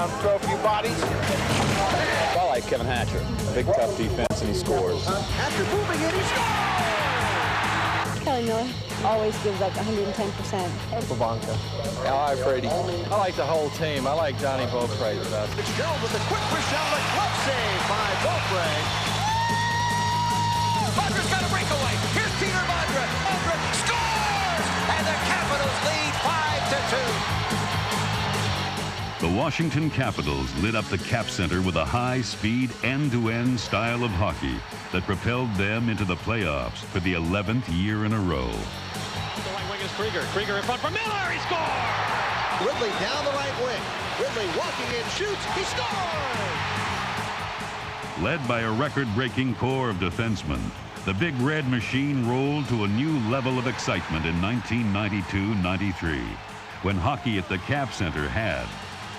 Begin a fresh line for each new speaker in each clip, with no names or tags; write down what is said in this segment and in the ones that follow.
around, throw a few bodies.
I like Kevin Hatcher. Big, tough defense, and he scores.
Hatcher moving in, he scores!
Kelly Miller always gives up 110%.
Pavonka. Freddie. I like the whole team. I like Donnie Beaupre the best.
Fitzgerald with a quick push down the glove save by Beaupre. Vandra's got a breakaway. Here's Peter Vandra. Vandra scores! And the Capitals lead 5-2.
The Washington Capitals lit up the Cap Center with a high-speed, end-to-end style of hockey that propelled them into the playoffs for the 11th year in a row.
The right wing is Krieger. Krieger in front for Miller. He scores!
Ridley down the right wing. Ridley walking in, shoots. He scores!
Led by a record-breaking core of defensemen, the Big Red Machine rolled to a new level of excitement in 1992-93, when hockey at the Cap Center had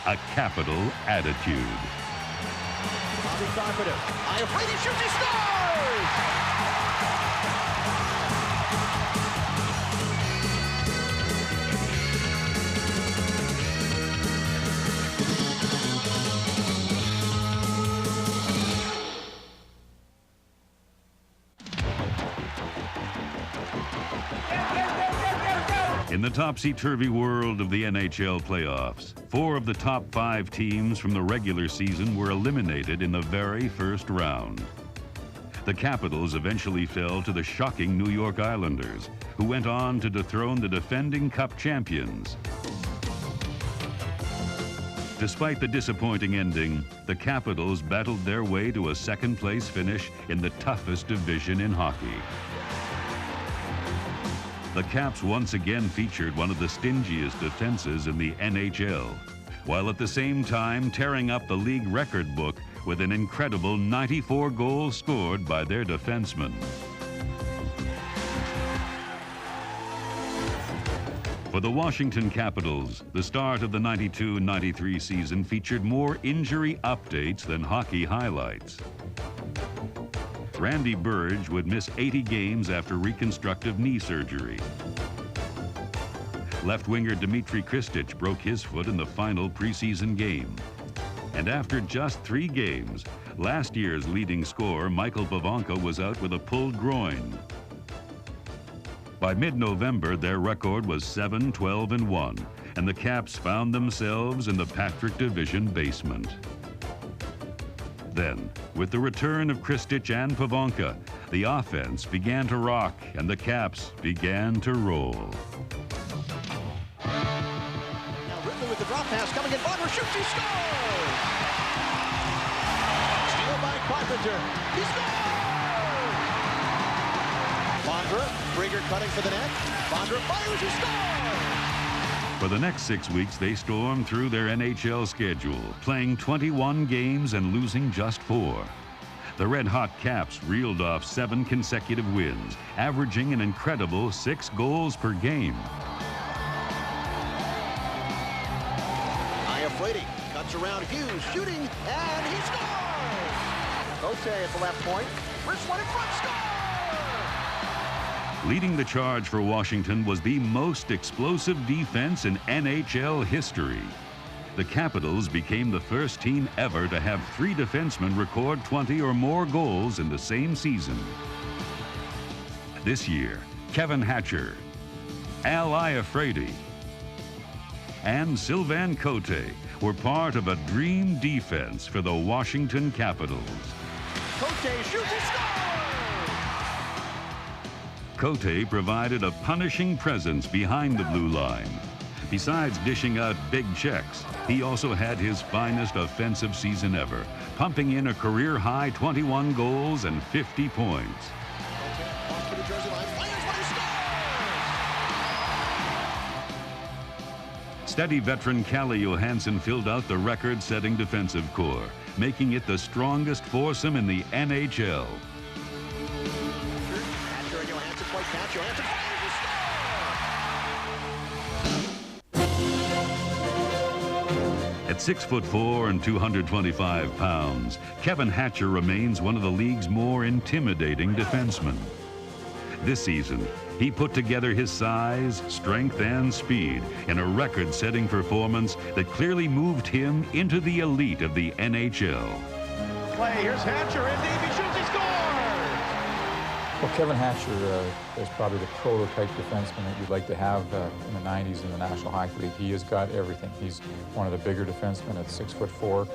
a capital attitude.
Bobby Carpenter. Iafrate shoots, he scores!
In the topsy-turvy world of the NHL playoffs, 4 of the top 5 teams from the regular season were eliminated in the very first round. The Capitals eventually fell to the shocking New York Islanders, who went on to dethrone the defending Cup champions. Despite the disappointing ending, the Capitals battled their way to a second-place finish in the toughest division in hockey. The Caps once again featured one of the stingiest defenses in the NHL, while at the same time tearing up the league record book with an incredible 94 goals scored by their defensemen. For the Washington Capitals, the start of the 92-93 season featured more injury updates than hockey highlights. Randy Burge would miss 80 games after reconstructive knee surgery. Left winger Dmitry Kristich broke his foot in the final preseason game. And after just 3 games, last year's leading scorer Michael Pavonka was out with a pulled groin. By mid-November, their record was 7-12-1, and the Caps found themselves in the Patrick Division basement. Then, with the return of Kristich and Pavonka, the offense began to rock and the Caps began to roll.
Now Ridley with the drop pass coming in. Bonner shoots, he scores! Steal by Carpenter. He scores! Bondra, Krieger cutting for the net. Bondra fires, he scores!
For the next 6 weeks, they stormed through their NHL schedule, playing 21 games and losing just 4. The red-hot Caps reeled off 7 consecutive wins, averaging an incredible 6 goals per game.
Iafrate cuts around Hughes, shooting, and he scores! Cote at the left point. First one in front, score!
Leading the charge for Washington was the most explosive defense in NHL history. The Capitals became the first team ever to have 3 defensemen record 20 or more goals in the same season. This year, Kevin Hatcher, Al Iafrate, and Sylvain Cote were part of a dream defense for the Washington Capitals.
Cote shoots, he scores!
Cote provided a punishing presence behind the blue line. Besides dishing out big checks, he also had his finest offensive season ever, pumping in a career-high 21 goals and 50 points.
Off to the jersey line, fires when he scores!
Steady veteran Calle Johansson filled out the record-setting defensive core, making it the strongest foursome in the NHL. At 6'4" and 225 pounds, Kevin Hatcher remains one of the league's more intimidating defensemen. This season, He put together his size, strength, and speed in a record-setting performance that clearly moved him into the elite of the NHL.
Play, here's Hatcher, and Davey shoots, he scores!
Well, Kevin Hatcher is probably the prototype defenseman that you'd like to have in the 90s in the National Hockey League. He has got everything. He's one of the bigger defensemen at 6'4". For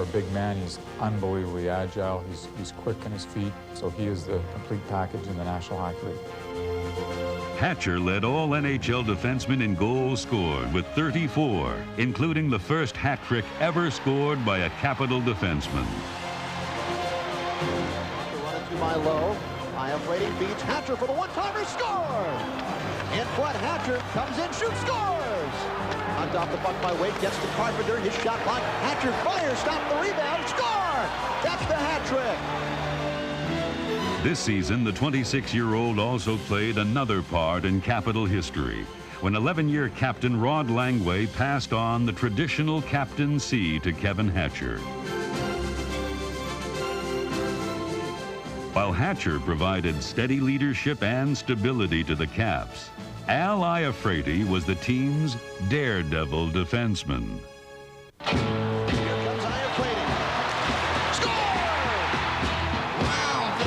a big man, he's unbelievably agile. He's quick on his feet, so he is the complete package in the National Hockey League.
Hatcher led all NHL defensemen in goals scored with 34, including the first hat trick ever scored by a Capital defenseman.
Running to my low. I am waiting, beats Hatcher for the one-timer, scores! In front, Hatcher comes in, shoots, scores! Knocked off the puck by Wade, gets to Carpenter, his shot blocked. Hatcher fires, stop the rebound, score! That's the hat trick!
This season, the 26-year-old also played another part in Capital history when 11-year captain Rod Langway passed on the traditional captaincy to Kevin Hatcher. While Hatcher provided steady leadership and stability to the Caps, Al Iafrate was the team's daredevil defenseman.
Here comes Iafrate. Score! Wow,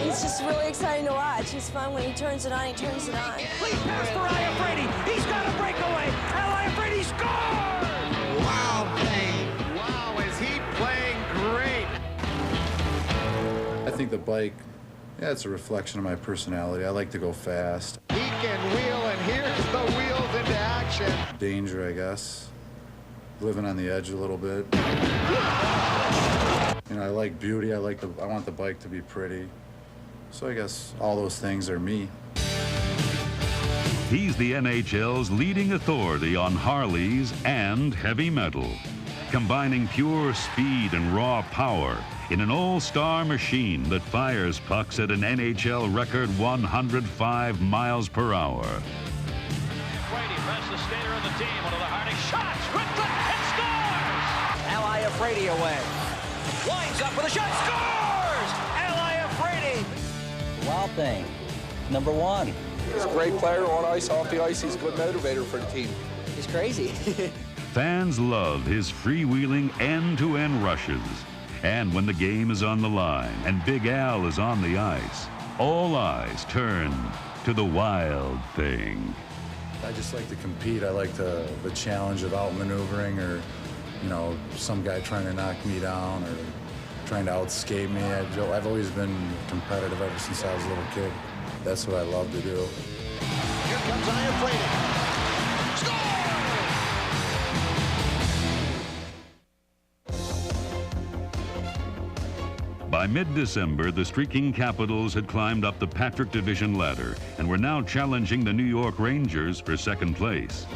It's just really exciting to watch. It's fun when he turns it on, he turns it on.
Lead pass for Iafrate, he's got a breakaway, Al Iafrate scores!
Wow,
I think the bike, yeah, it's a reflection of my personality. I like to go fast.
he can wheel, and here's the wheels into action.
Danger, I guess. Living on the edge a little bit. You know, I like beauty. I want the bike to be pretty. So I guess all those things are me.
He's the NHL's leading authority on Harleys and heavy metal, combining pure speed and raw power in an all-star machine that fires pucks at an NHL record 105 miles per hour.
Brady, best the skater of the team, one of the hardest shots, quickly, and scores! Al Iafrate away. Winds up with a shot, scores! Al Iafrate!
Wild thing, number one.
He's a great player on ice, off the ice. He's a good motivator for the team.
He's crazy.
Fans love his freewheeling end-to-end rushes. And when the game is on the line and Big Al is on the ice, all eyes turn to the wild thing.
I just like to compete. I like the challenge of outmaneuvering, or, you know, some guy trying to knock me down or trying to outskate me. I've always been competitive ever since I was a little kid. That's what I love to do.
Here comes Iafrate. Score!
By mid-December, the streaking Capitals had climbed up the Patrick Division ladder and were now challenging the New York Rangers for second place.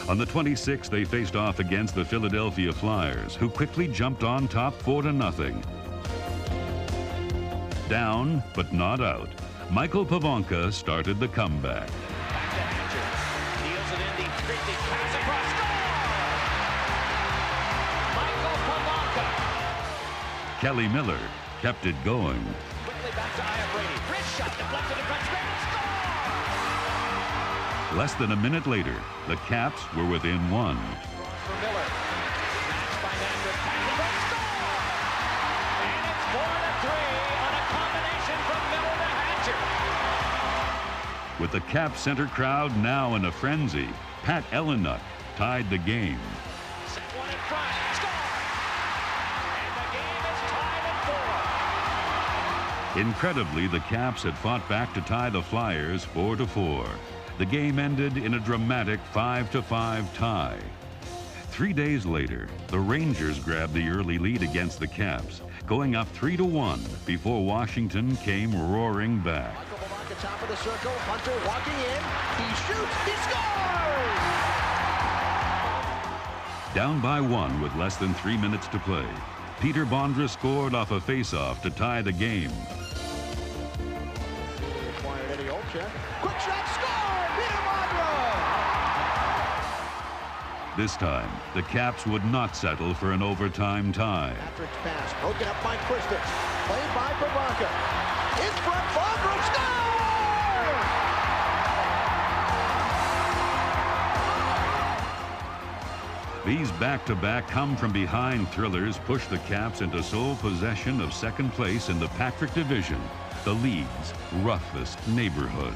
On the 26th, they faced off against the Philadelphia Flyers, who quickly jumped on top 4-0. Down, but not out, Michael Pavonka started the comeback.
Back to Hatcher. Deals it in deep, streak deep, pass across, score! Michael Pavonka.
Kelly Miller kept it going.
Quickly back to Iafrate. Wrist shot deflected across, score!
Less than a minute later, the Caps were within one.
For Miller. Matched by Mann. Pass score! And it's 4-3 on a combination from Miller to Hatcher.
With the Cap Center crowd now in a frenzy, Pat Ellenuk tied the game.
Set one in front. Score! And the game is tied at 4.
Incredibly, the Caps had fought back to tie the Flyers 4-4. The game ended in a dramatic 5-5 tie. 3 days later, the Rangers grabbed the early lead against the Caps, going up 3-1 before Washington came roaring back.
Michael Pavonka, top of the circle. Hunter walking in. He shoots. He scores!
Down by 1 with less than 3 minutes to play, Peter Bondra scored off a faceoff to tie the game.
Acquired Eddie Olczyk. Quick shot, score! Peter Bondra!
This time, the Caps would not settle for an overtime tie.
Patrick's pass, broken up by Kristich. Played by Beaupre. In front, Bondra scores!
These back-to-back come-from-behind thrillers push the Caps into sole possession of second place in the Patrick Division, the league's roughest neighborhood.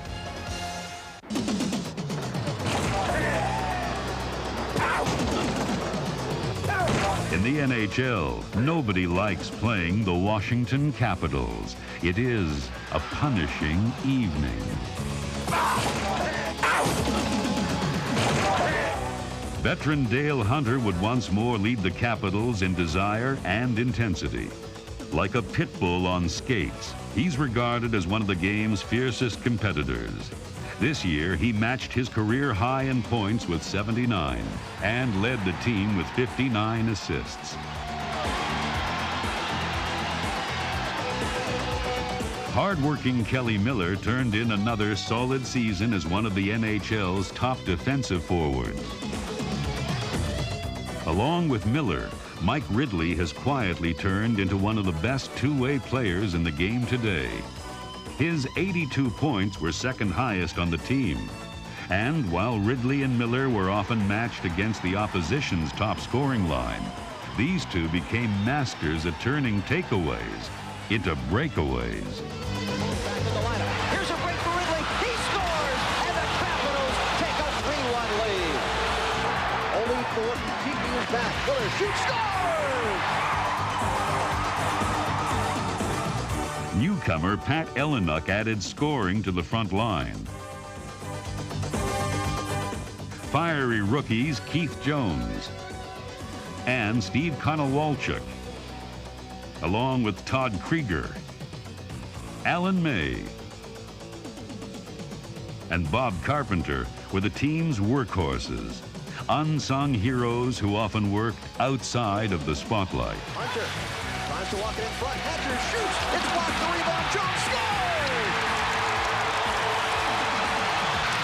In the NHL, nobody likes playing the Washington Capitals. It is a punishing evening. Veteran Dale Hunter would once more lead the Capitals in desire and intensity. Like a pit bull on skates, he's regarded as one of the game's fiercest competitors. This year, he matched his career high in points with 79 and led the team with 59 assists. Hard-working Kelly Miller turned in another solid season as one of the NHL's top defensive forwards. Along with Miller, Mike Ridley has quietly turned into one of the best two-way players in the game today. His 82 points were second highest on the team. And while Ridley and Miller were often matched against the opposition's top scoring line, these two became masters at turning takeaways into breakaways.
Back to the lineup. Here's a break for Ridley. He scores! And the Capitals take a 3-1 lead. Only Thornton keeping him back. Miller shoots, scores!
Newcomer Pat Ellenuk added scoring to the front line. Fiery rookies Keith Jones and Steve Konowalchuk, along with Todd Krieger, Alan May, and Bob Carpenter were the team's workhorses, unsung heroes who often worked outside of the spotlight.
Hunter tries to walk it in front. Hatcher shoots. It's blocked. The rebound. Jones scores!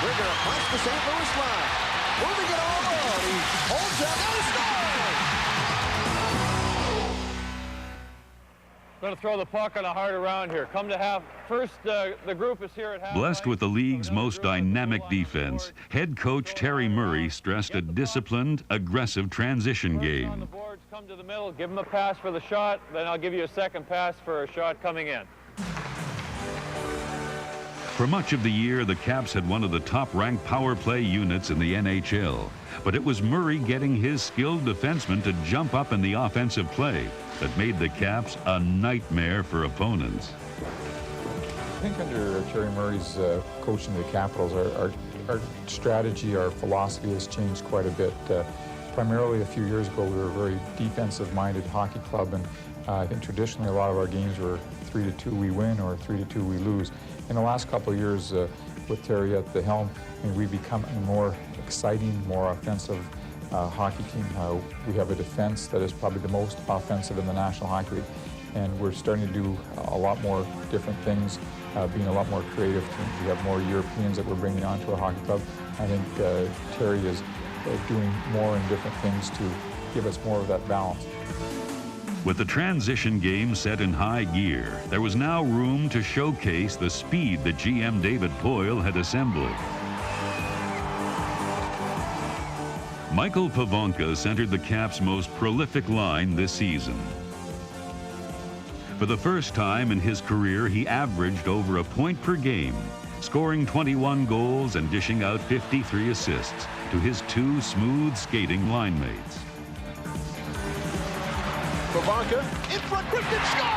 Krieger across the St. Louis line. Moving it all around. He holds up and scores!
Going to throw the puck on a hard around here. Come to half. First, the group is here at half.
Blessed with the league's most dynamic defense, head coach Terry Murray stressed a disciplined, aggressive transition
On the
game.
boards, come to the middle, give him a pass for the shot, then I'll give you a second pass for a shot coming in.
For much of the year, the Caps had one of the top-ranked power play units in the NHL. But it was Murray getting his skilled defensemen to jump up in the offensive play that made the Caps a nightmare for opponents.
I think under Terry Murray's coaching of the Capitals, our strategy, our philosophy has changed quite a bit. Primarily a few years ago, we were a very defensive-minded hockey club, and I think traditionally a lot of our games were 3-2 we win or 3-2 we lose. In the last couple of years, with Terry at the helm, I mean, we've become a more exciting, more offensive hockey team. We have a defense that is probably the most offensive in the National Hockey League, and we're starting to do a lot more different things, being a lot more creative teams. We have more Europeans that we're bringing onto our hockey club. I think Terry is doing more and different things to give us more of that balance.
With the transition game set in high gear, there was now room to showcase the speed that GM David Poile had assembled. Michael Pivonka centered the Caps' most prolific line this season. For the first time in his career, he averaged over a point per game, scoring 21 goals and dishing out 53 assists to his two smooth skating line mates.
Pivonka in front, Kristich scores!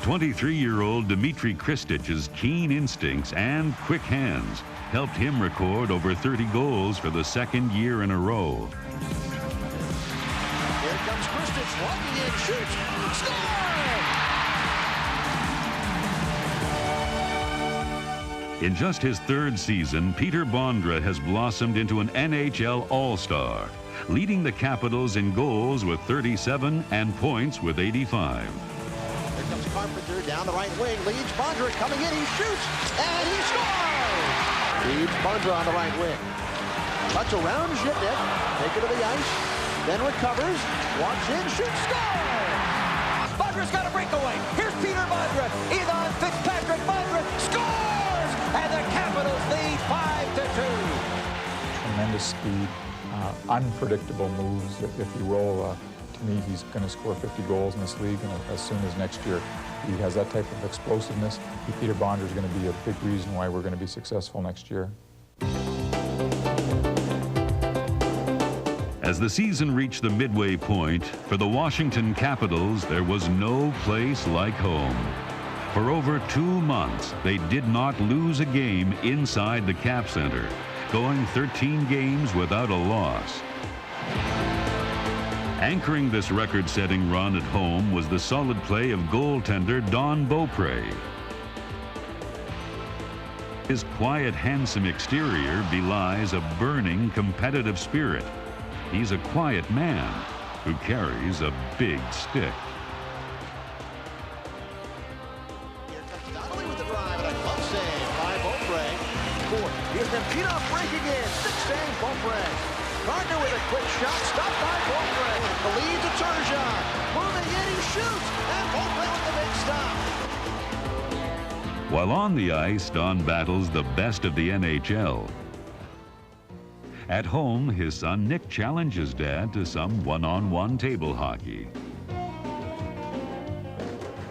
23-year-old Dmitry Kristich's keen instincts and quick hands helped him record over 30 goals for the second year in a row.
Here comes Kristich, walking in, shoots, scores!
In just his third season, Peter Bondra has blossomed into an NHL All-Star, leading the Capitals in goals with 37 and points with 85.
Here comes Carpenter down the right wing, leads Bondra coming in, he shoots, and he scores! Leads Bondra on the right wing. Cuts around Zhitnik, take it to the ice, then recovers, walks in, shoots, scores!
Bondra's got a breakaway. Here's Peter Bondra. Ethan Fitzpatrick Bondra scores! And the Capitals lead 5-2.
Tremendous speed, unpredictable moves, if you will. To me, he's going to score 50 goals in this league, and as soon as next year he has that type of explosiveness, Peter Bondra is going to be a big reason why we're going to be successful next year.
As the season reached the midway point, for the Washington Capitals, there was no place like home. For over 2 months, they did not lose a game inside the Cap Center, going 13 games without a loss. Anchoring this record-setting run at home was the solid play of goaltender Don Beaupre. His quiet, handsome exterior belies a burning, competitive spirit. He's a quiet man who carries a big stick.
Here comes Donnelly with the drive and a glove save by Beaupre. Here's Nemkina breaking in, stick save Beaupre. Gardner with a quick shot, stopped by Beaupre. The lead to Turgeon. Moving in, he shoots, and Beaupre with the big stop.
While on the ice, Don battles the best of the NHL. At home, his son Nick challenges Dad to some one-on-one table hockey.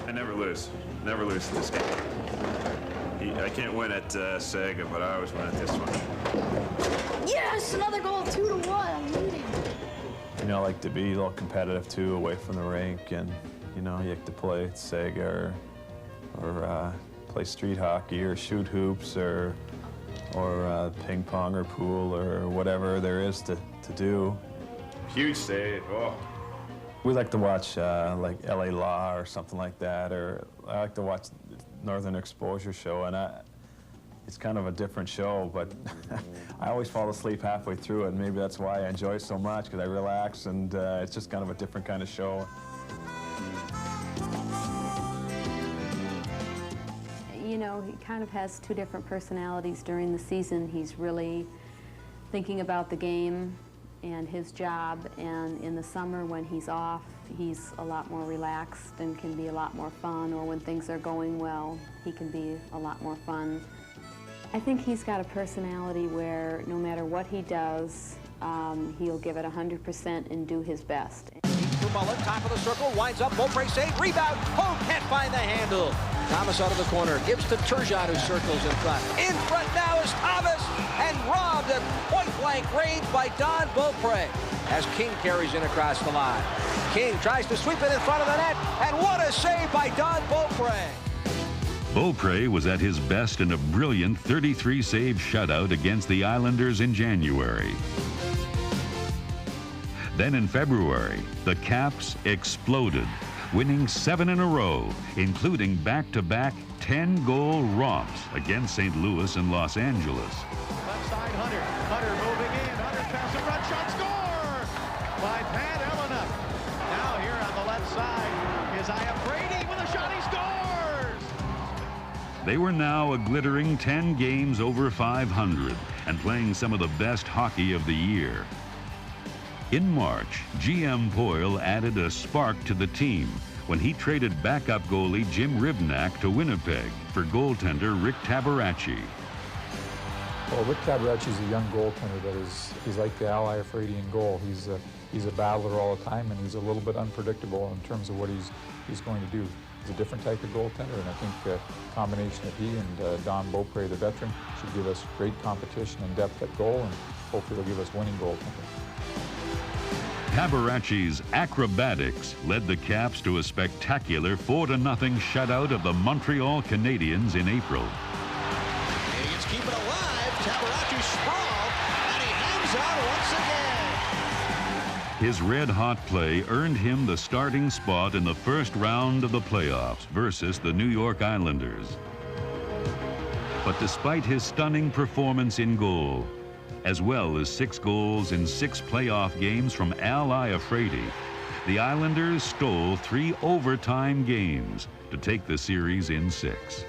I never lose. Never lose this game. I can't win at Sega, but I always win at this one.
Yes, another goal, 2-1. I'm leading.
You know, I like to be a little competitive too, away from the rink, and you know, you like to play Sega or play street hockey or shoot hoops or ping pong or pool or whatever there is to do.
Huge save. Oh.
We like to watch like LA Law or something like that, or I like to watch Northern Exposure show, and it's kind of a different show, but I always fall asleep halfway through it, and maybe that's why I enjoy it so much, because I relax, and it's just kind of a different kind of show.
You know, he kind of has 2 different personalities during the season. He's really thinking about the game and his job, and in the summer when he's off, he's a lot more relaxed and can be a lot more fun, or when things are going well, he can be a lot more fun. I think he's got a personality where no matter what he does, he'll give it 100% and do his best.
For Mullen, top of the circle, winds up, Beaupre save, rebound, Hogue can't find the handle. Thomas out of the corner, gives to Turgeon, who circles in front. In front now is Thomas, and robbed at point-blank range by Don Beaupre as King carries in across the line. King tries to sweep it in front of the net, and what a save by Don Beaupre.
Beaupre was at his best in a brilliant 33-save shutout against the Islanders in January. Then in February, the Caps exploded, winning 7 in a row, including back-to-back 10-goal romps against St. Louis and Los Angeles.
Left side, Hunter. Hunter moving in. Hunter pass and run shot, score by Pat Elena. Now here on the left side is Brady with a shot. He scores.
They were now a glittering 10 games over 500 and playing some of the best hockey of the year. In March, GM Poyle added a spark to the team when he traded backup goalie Jim Ribnak to Winnipeg for goaltender Rick Tabaracci.
Well, Rick Tabaracci is a young goaltender that he's like the Al Iafrate goal. He's a battler all the time, and he's a little bit unpredictable in terms of what he's going to do. He's a different type of goaltender, and I think a combination of he and Don Beaupre, the veteran, should give us great competition and depth at goal, and hopefully they'll give us winning goaltender.
Tabaracci's acrobatics led the Caps to a spectacular 4-0 shutout of the Montreal Canadiens in April.
Canadians keep it alive. Tabaracci sprawled, and he hangs out once again.
His red-hot play earned him the starting spot in the first round of the playoffs versus the New York Islanders. But despite his stunning performance in goal, as well as 6 goals in 6 playoff games from Al Iafrate, the Islanders stole 3 overtime games to take the series in 6.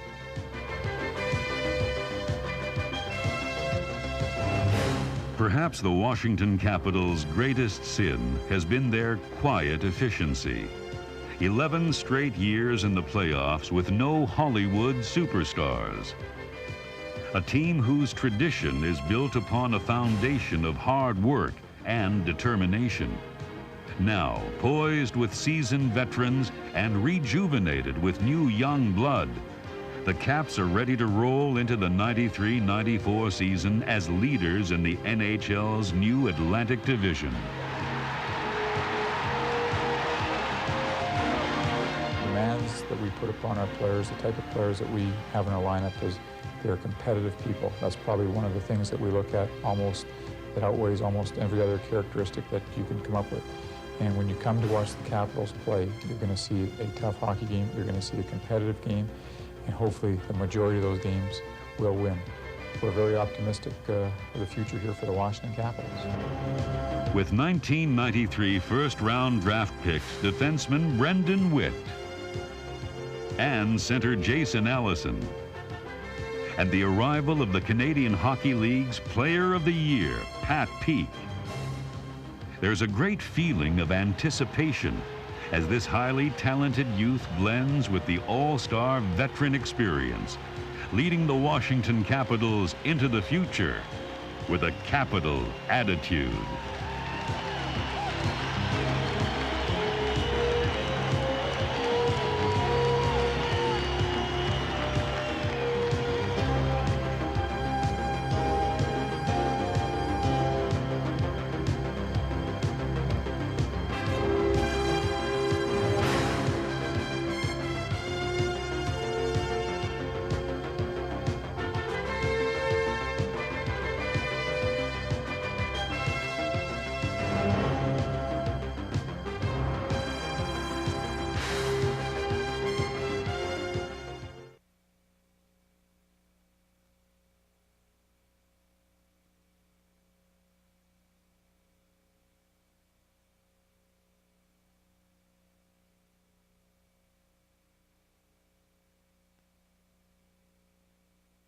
Perhaps the Washington Capitals' greatest sin has been their quiet efficiency. 11 straight years in the playoffs with no Hollywood superstars. A team whose tradition is built upon a foundation of hard work and determination. Now, poised with seasoned veterans and rejuvenated with new young blood, the Caps are ready to roll into the 93-94 season as leaders in the NHL's new Atlantic Division.
The demands that we put upon our players, the type of players that we have in our lineup, is they're competitive people. That's probably one of the things that we look at that outweighs almost every other characteristic that you can come up with. And when you come to watch the Capitals play, you're going to see a tough hockey game, you're going to see a competitive game, and hopefully the majority of those games will win. We're very optimistic for the future here for the Washington Capitals.
With 1993 first-round draft picks defenseman Brendan Witt and center Jason Allison, and the arrival of the Canadian Hockey League's Player of the Year, Pat Peake, there's a great feeling of anticipation as this highly talented youth blends with the all-star veteran experience, leading the Washington Capitals into the future with a capital attitude.